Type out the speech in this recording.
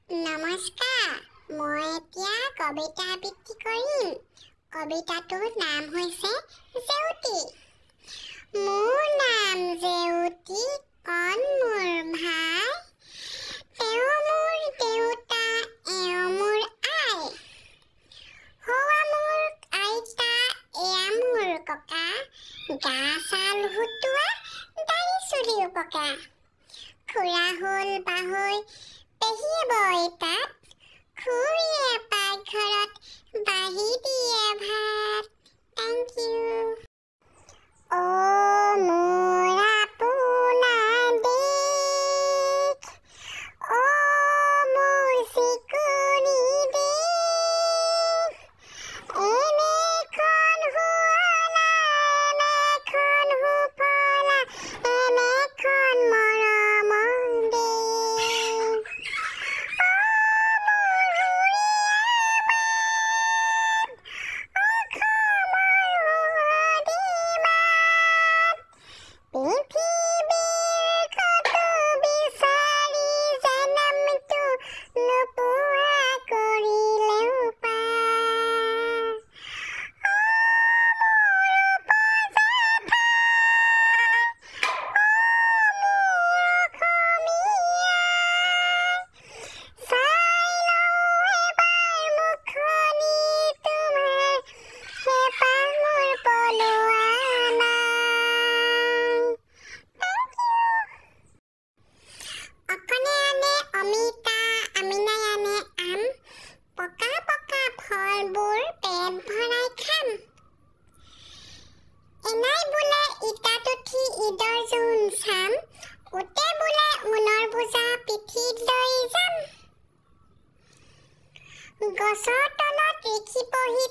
নমস্কাৰ, মই এতিয়া কবিতা আবৃত্তি কৰিম। কবিতাটোৰ নাম হৈছে জেউতি। মোৰ নাম জেউতি, কণ মোৰ ভাই। তেওঁ মোৰ দেউতা, এওঁ মোৰ আই। সৌৱা মোৰ আইতা, এয়া মোৰ ককা। গা ছাল হুতুৱা, দাড়ি চুলিও পকা। খুৰা হ'ল বাহৈ, পেহীয়ে বয় তাত। খুৰীয়ে পাকঘৰত বাঢ়ি দিয়ে ভাত। Thank you. মোৰ আপোনাৰ দেশ, মোৰ চিকুনি দেশ। এনেখন শুৱলা, এনেখন সুফলা, এনেখন মৰমৰ দেশ। পৃথিৱীৰ কতো বিচাৰি জনমটো নোপোৱা কৰিলেও পাৰ। ফলবোৰ পেট ভৰাই খাম। এনাই বোলে ইটাত উঠি ঈদৰ জোন চাম। উতে বোলে ঊণৰ বোজা পিঠিত লৈ যাম। গছৰ তলত ৰিখি পঢ়ি